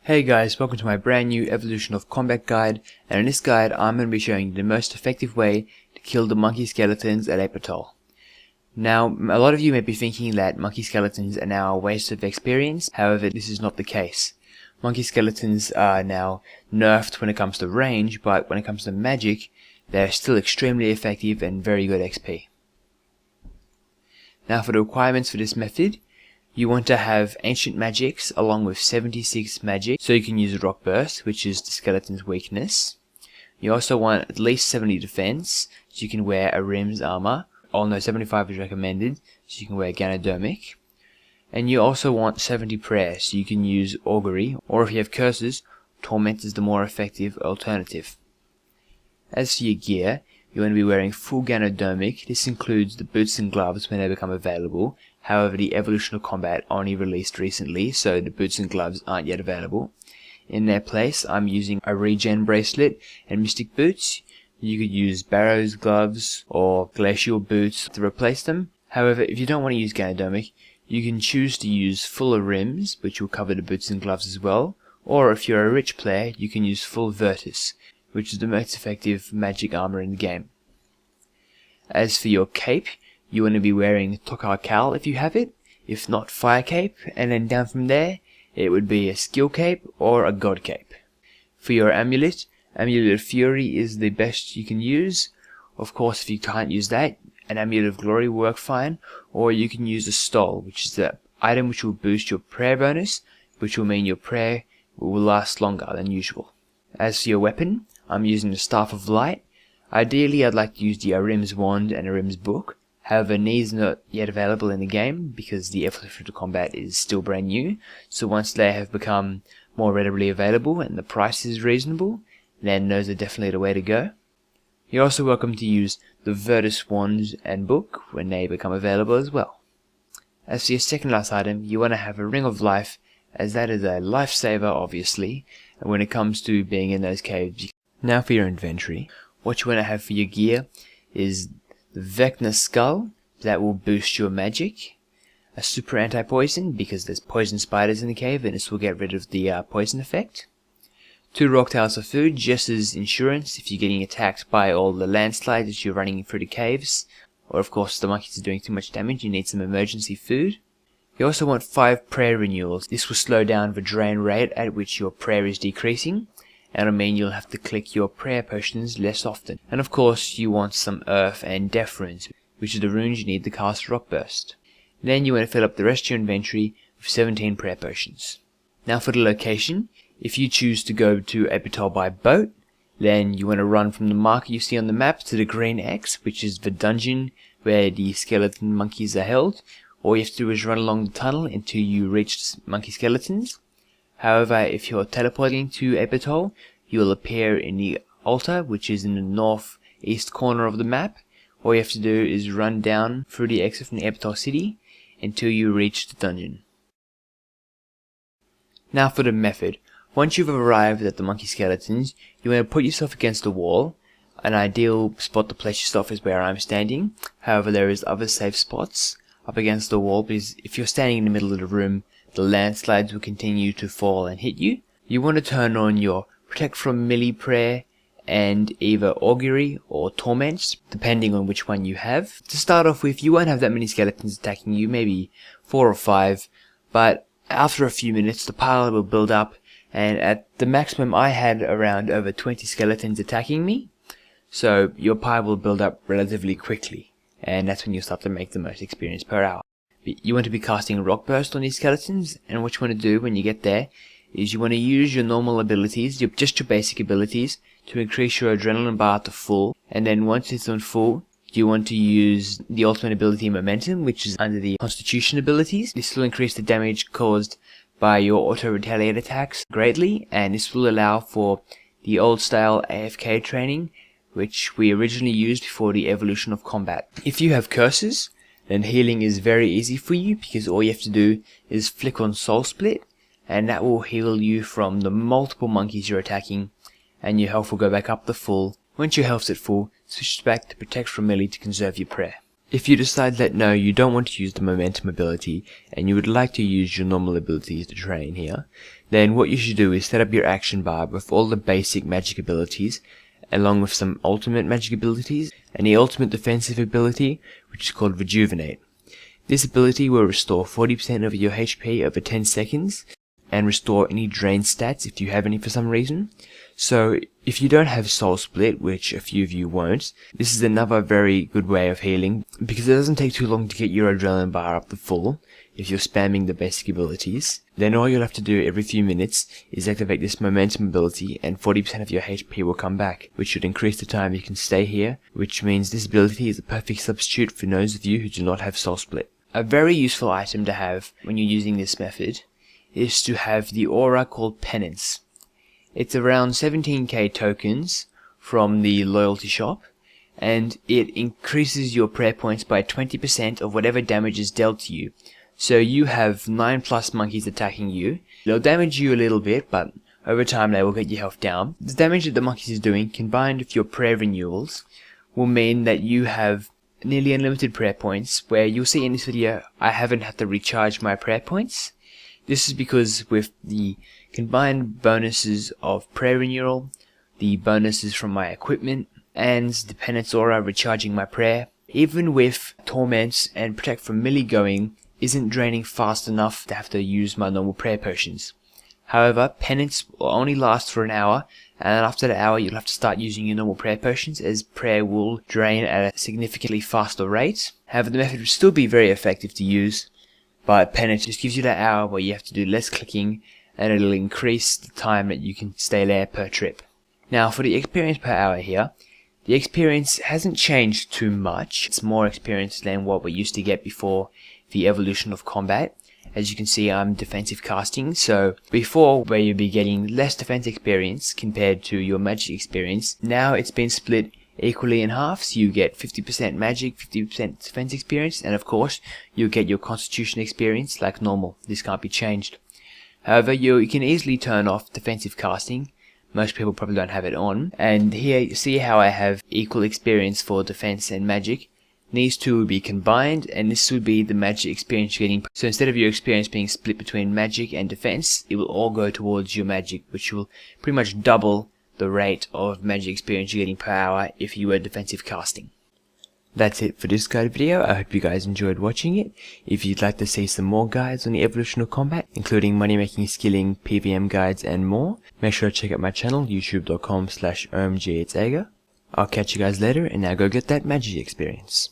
Hey guys, welcome to my brand new Evolution of Combat guide, and in this guide I'm going to be showing you the most effective way to kill the monkey skeletons at Epitol. Now, a lot of you may be thinking that monkey skeletons are now a waste of experience, however this is not the case. Monkey skeletons are now nerfed when it comes to range, but when it comes to magic, they're still extremely effective and very good XP. Now for the requirements for this method, you want to have ancient magics along with 76 magic, so you can use rock burst, which is the skeleton's weakness. You also want at least 70 defense, so you can wear a rim's armor, although 75 is recommended, so you can wear Ganodermic. And you also want 70 prayer, so you can use augury, or if you have curses, torment is the more effective alternative. As for your gear, you want to be wearing full Ganodermic. This includes the boots and gloves when they become available. However, the Evolution of Combat only released recently, so the boots and gloves aren't yet available. In their place, I'm using a regen bracelet and mystic boots. You could use Barrow's gloves or glacial boots to replace them. However, if you don't want to use Ganodermic, you can choose to use fuller rims, which will cover the boots and gloves as well. Or if you're a rich player, you can use full Virtus, which is the most effective magic armor in the game. As for your cape, you want to be wearing Tokar Cal if you have it, if not Fire Cape, and then down from there, it would be a Skill Cape or a God Cape. For your amulet, Amulet of Fury is the best you can use. Of course, if you can't use that, an Amulet of Glory will work fine, or you can use a Stole, which is the item which will boost your prayer bonus, which will mean your prayer will last longer than usual. As for your weapon, I'm using the Staff of Light. Ideally, I'd like to use the Arim's Wand and Arim's Book. However, these are not yet available in the game because the Evolution of Combat is still brand new, so once they have become more readily available and the price is reasonable, then those are definitely the way to go. You're also welcome to use the Virtus Wand and Book when they become available as well. As for your second last item, you want to have a Ring of Life, as that is a lifesaver obviously, and when it comes to being in those caves. Now for your inventory, what you want to have for your gear is the Vecna Skull, that will boost your magic, a super anti-poison because there's poison spiders in the cave and this will get rid of the poison effect, 2 rock tiles of food just as insurance if you're getting attacked by all the landslides as you're running through the caves, or of course the monkeys are doing too much damage, you need some emergency food. You also want 5 prayer renewals. This will slow down the drain rate at which your prayer is decreasing, and it'll mean you'll have to click your prayer potions less often. And of course you want some earth and death runes, which are the runes you need to cast rock burst. Then you want to fill up the rest of your inventory with 17 prayer potions. Now for the location, if you choose to go to Epitol by boat, then you want to run from the marker you see on the map to the green X, which is the dungeon where the skeleton monkeys are held. All you have to do is run along the tunnel until you reach the monkey skeletons. However, if you're teleporting to Epitol, you will appear in the altar, which is in the northeast corner of the map. All you have to do is run down through the exit from the Epitol city until you reach the dungeon. Now for the method. Once you've arrived at the monkey skeletons, you want to put yourself against a wall. An ideal spot to place yourself is where I'm standing. However, there is other safe spots up against the wall, because if you're standing in the middle of the room, the landslides will continue to fall and hit you. You want to turn on your Protect from Melee Prayer and either Augury or Torments, depending on which one you have. To start off with, you won't have that many skeletons attacking you, maybe 4 or 5, but after a few minutes the pile will build up, and at the maximum I had around over 20 skeletons attacking me, so your pile will build up relatively quickly, and that's when you'll start to make the most experience per hour. You want to be casting Rock Burst on these skeletons, and what you want to do when you get there is you want to use your normal abilities, just your basic abilities, to increase your adrenaline bar to full, and then once it's on full, you want to use the ultimate ability Momentum, which is under the Constitution abilities. This will increase the damage caused by your auto-retaliate attacks greatly, and this will allow for the old style AFK training, which we originally used before the Evolution of Combat. If you have curses, then healing is very easy for you, because all you have to do is flick on Soul Split, and that will heal you from the multiple monkeys you're attacking, and your health will go back up to full. Once your health's at full, switch back to Protect from Melee to conserve your prayer. If you decide that no, you don't want to use the momentum ability and you would like to use your normal abilities to train here, then what you should do is set up your action bar with all the basic magic abilities along with some ultimate magic abilities and the ultimate defensive ability, which is called Rejuvenate. This ability will restore 40% of your HP over 10 seconds and restore any drain stats if you have any for some reason. So if you don't have Soul Split, which a few of you won't, this is another very good way of healing because it doesn't take too long to get your adrenaline bar up to full if you're spamming the basic abilities. Then all you'll have to do every few minutes is activate this momentum ability and 40% of your HP will come back, which should increase the time you can stay here, which means this ability is a perfect substitute for those of you who do not have Soul Split. A very useful item to have when you're using this method is to have the aura called Penance. It's around 17k tokens from the loyalty shop, and it increases your prayer points by 20% of whatever damage is dealt to you. So you have 9+ monkeys attacking you. They'll damage you a little bit, but over time they will get your health down. The damage that the monkeys are doing, combined with your prayer renewals, will mean that you have nearly unlimited prayer points, where you'll see in this video I haven't had to recharge my prayer points. This is because with the combined bonuses of prayer renewal, the bonuses from my equipment, and the penance aura recharging my prayer, even with torments and protect from melee going, isn't draining fast enough to have to use my normal prayer potions. However, penance will only last for an hour, and after the hour you'll have to start using your normal prayer potions, as prayer will drain at a significantly faster rate. However, the method will still be very effective to use, but penance just gives you that hour where you have to do less clicking, and it'll increase the time that you can stay there per trip. Now for the experience per hour here, the experience hasn't changed too much. It's more experience than what we used to get before the evolution of combat. As you can see, I'm defensive casting, so before where you'd be getting less defense experience compared to your magic experience, now it's been split equally in half, so you get 50% magic, 50% defense experience, and of course you'll get your constitution experience like normal. This can't be changed. However, you can easily turn off defensive casting. Most people probably don't have it on, and here you see how I have equal experience for defense and magic. These two will be combined, and this will be the magic experience you're getting. So instead of your experience being split between magic and defense, it will all go towards your magic, which will pretty much double the rate of magic experience you're getting per hour if you were defensive casting. That's it for this guide video. I hope you guys enjoyed watching it. If you'd like to see some more guides on the evolution of combat, including money making, skilling, PVM guides and more, make sure to check out my channel, youtube.com/OmgItsAga. I'll catch you guys later, and now go get that magic experience.